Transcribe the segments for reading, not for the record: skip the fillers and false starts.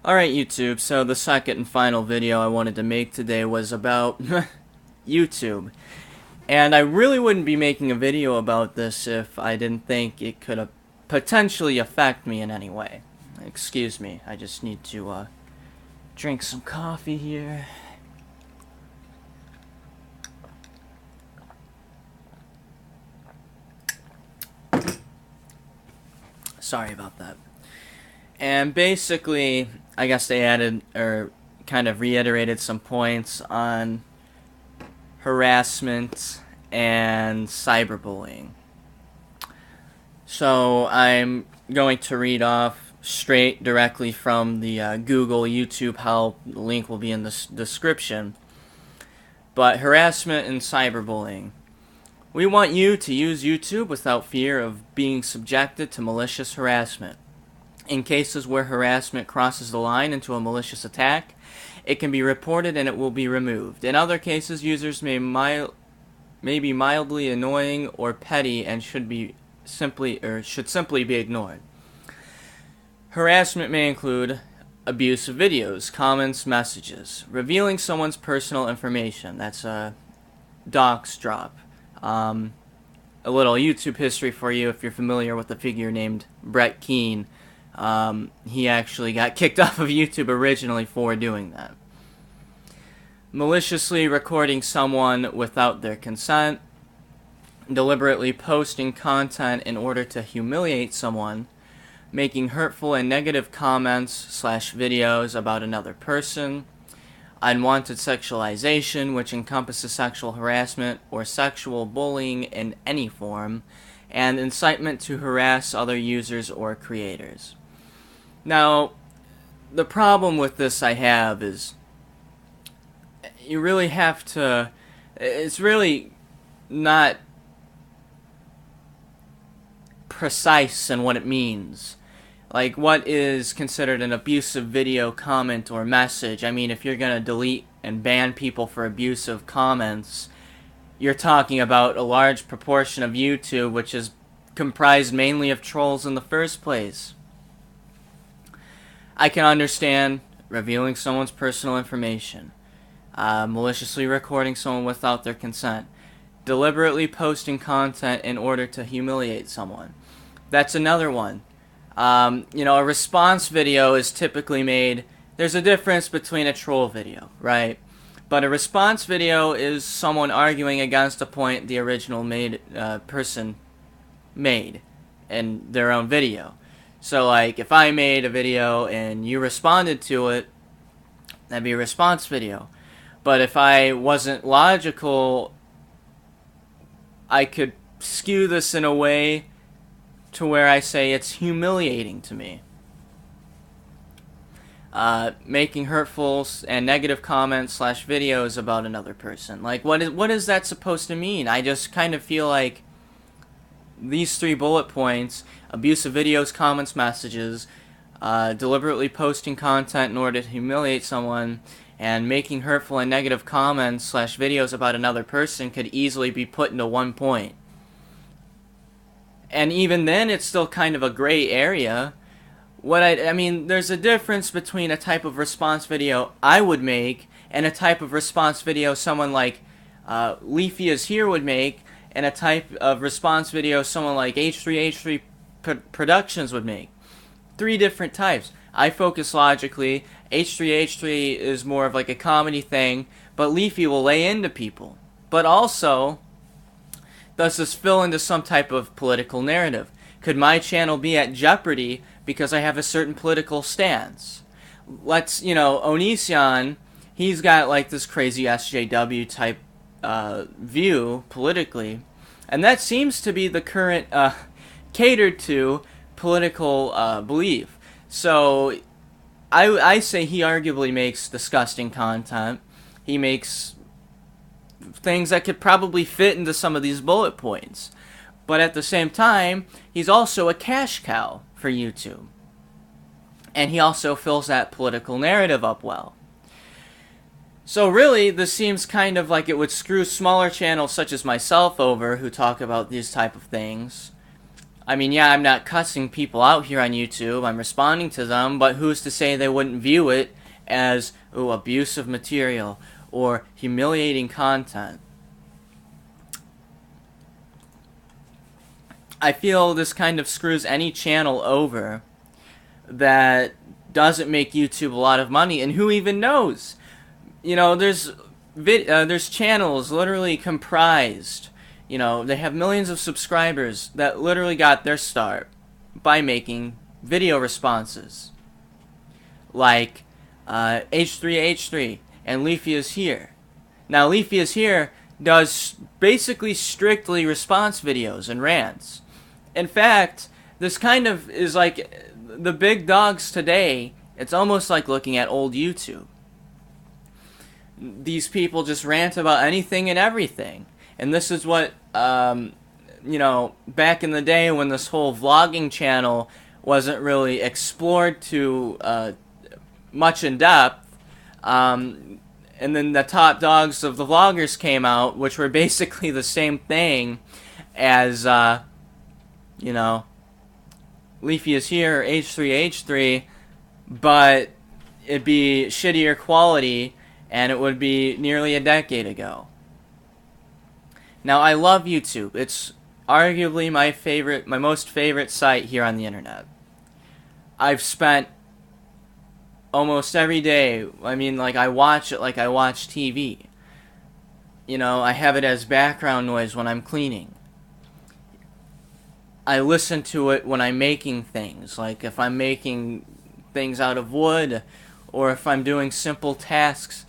Alright YouTube, so the second and final video I wanted to make today was about YouTube. And I really wouldn't be making a video about this if I didn't think it could potentially affect me in any way. Excuse me, I just need to drink some coffee here. Sorry about that. And basically, I guess they added, or kind of reiterated some points on harassment and cyberbullying. So I'm going to read off straight directly from the Google YouTube help. The link will be in the description. But harassment and cyberbullying. We want you to use YouTube without fear of being subjected to malicious harassment. In cases where harassment crosses the line into a malicious attack, it can be reported and it will be removed. In other cases, users may be mildly annoying or petty and should simply be ignored. Harassment may include abusive videos, comments, messages, revealing someone's personal information. That's a dox drop. A little YouTube history for you if you're familiar with a figure named Brett Keane. He actually got kicked off of YouTube originally for doing that. Maliciously recording someone without their consent, deliberately posting content in order to humiliate someone, making hurtful and negative comments / videos about another person, unwanted sexualization, which encompasses sexual harassment or sexual bullying in any form, and incitement to harass other users or creators. Now, the problem with this I have is you really have to, it's really not precise in what it means. Like, what is considered an abusive video, comment, or message? I mean, if you're going to delete and ban people for abusive comments, you're talking about a large proportion of YouTube, which is comprised mainly of trolls in the first place. I can understand revealing someone's personal information, maliciously recording someone without their consent, deliberately posting content in order to humiliate someone. That's another one. A response video is typically made. There's a difference between a troll video, right? But a response video is someone arguing against a point the original person made in their own video. So, like, if I made a video and you responded to it, that'd be a response video. But if I wasn't logical, I could skew this in a way to where I say it's humiliating to me. Making hurtful and negative comments / videos about another person. Like, what is that supposed to mean? I just kind of feel like these 3 bullet points: abusive videos, comments, messages, deliberately posting content in order to humiliate someone, and making hurtful and negative comments / videos about another person could easily be put into 1 point. And even then, it's still kind of a gray area. I mean, there's a difference between a type of response video I would make and a type of response video someone like Leafy is Here would make, and a type of response video someone like H3 Productions would make. 3 different types. I focus logically. H3 is more of like a comedy thing, but Leafy will lay into people. But also, does this fill into some type of political narrative? Could my channel be at jeopardy because I have a certain political stance? Onision, he's got like this crazy SJW type view politically, and that seems to be the current catered to political belief. So I say he arguably makes disgusting content. He makes things that could probably fit into some of these bullet points. But at the same time, he's also a cash cow for YouTube. And he also fills that political narrative up well. So really, this seems kind of like it would screw smaller channels such as myself over who talk about these type of things. I mean, yeah, I'm not cussing people out here on YouTube. I'm responding to them, but who's to say they wouldn't view it as, ooh, abusive material or humiliating content? I feel this kind of screws any channel over that doesn't make YouTube a lot of money, and who even knows? You know, there's channels literally comprised. You know, they have millions of subscribers that literally got their start by making video responses, like H3H3 and Leafy is Here. Now, Leafy is Here does basically strictly response videos and rants. In fact, this kind of is like the big dogs today. It's almost like looking at old YouTube. These people just rant about anything and everything. And this is what, you know, back in the day when this whole vlogging channel wasn't really explored too much in depth, and then the top dogs of the vloggers came out, which were basically the same thing as, you know, Leafy is Here, or H3H3, but it'd be shittier quality, and it would be nearly a decade ago. Now, I love YouTube. It's arguably my most favorite site here on the internet. I've spent almost every day, I mean, like, I watch it like I watch TV. You know, I have it as background noise when I'm cleaning. I listen to it when I'm making things, like if I'm making things out of wood, or if I'm doing simple tasks,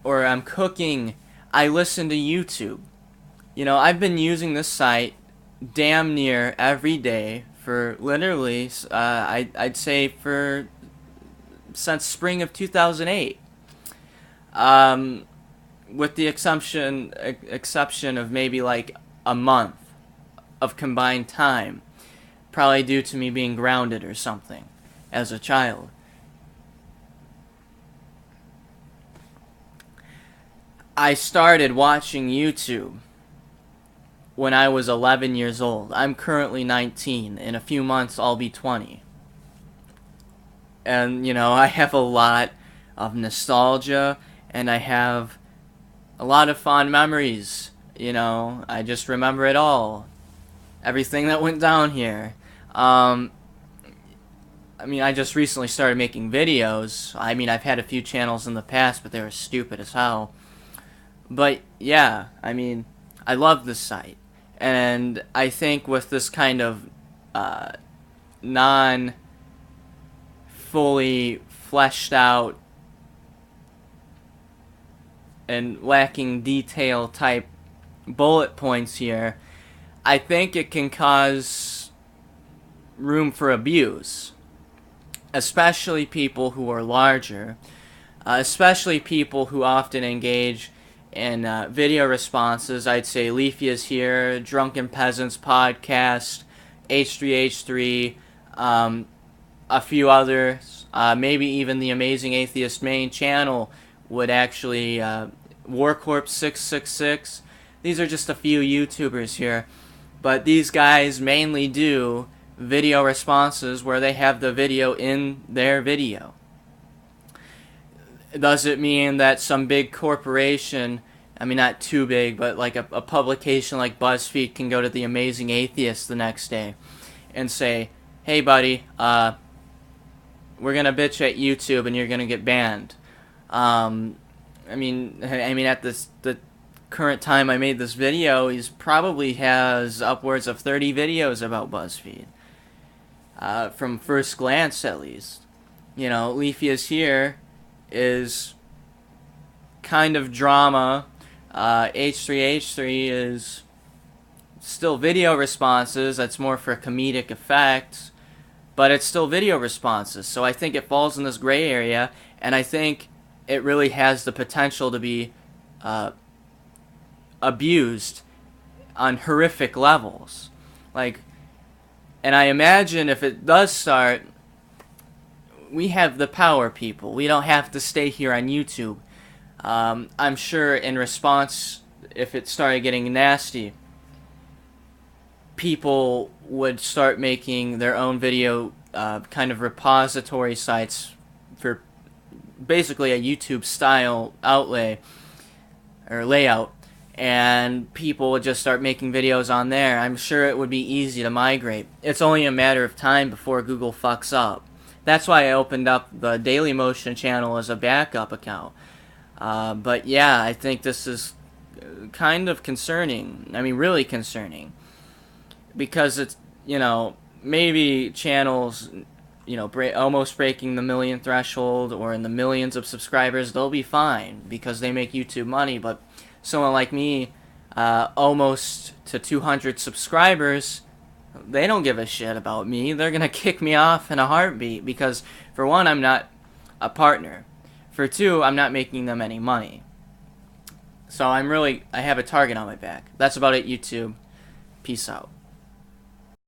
or I'm cooking, I listen to YouTube. You know, I've been using this site damn near every day for literally, I'd say since spring of 2008. With the exception of maybe like a month of combined time, probably due to me being grounded or something as a child. I started watching YouTube when I was 11 years old. I'm currently 19. In a few months, I'll be 20. And, you know, I have a lot of nostalgia, and I have a lot of fond memories. You know, I just remember it all. Everything that went down here. I mean, I just recently started making videos. I mean, I've had a few channels in the past, but they were stupid as hell. But, yeah, I mean, I love this site. And I think with this kind of non-fully fleshed out and lacking detail type bullet points here, I think it can cause room for abuse. Especially people who are larger. Especially people who often engage in video responses. I'd say Leafy is Here, Drunken Peasants Podcast, H3H3, a few others. Maybe even the Amazing Atheist main channel would actually, Warcorp 666. These are just a few YouTubers here. But these guys mainly do video responses where they have the video in their video. Does it mean that some big corporation, I mean not too big, but like a publication like BuzzFeed can go to the Amazing Atheist the next day and say, hey buddy, we're gonna bitch at YouTube and you're gonna get banned. I mean at the current time I made this video, he's probably has upwards of 30 videos about BuzzFeed. From first glance at least. You know, Leafy is Here is kind of drama. H3H3 is still video responses. That's more for comedic effect, but it's still video responses. So I think it falls in this gray area, and I think it really has the potential to be abused on horrific levels. Like, and I imagine if it does start, we have the power, people. We don't have to stay here on YouTube. I'm sure in response, if it started getting nasty, people would start making their own video kind of repository sites for basically a YouTube style outlay or layout, and people would just start making videos on there, I'm sure it would be easy to migrate. It's only a matter of time before Google fucks up. That's why I opened up the Dailymotion channel as a backup account. But yeah, I think this is kind of concerning. I mean, really concerning. Because it's, maybe channels, almost breaking the million threshold or in the millions of subscribers, they'll be fine because they make YouTube money. But someone like me, almost to 200 subscribers, they don't give a shit about me. They're going to kick me off in a heartbeat because, for one, I'm not a partner. For two, I'm not making them any money. So I have a target on my back. That's about it, YouTube. Peace out.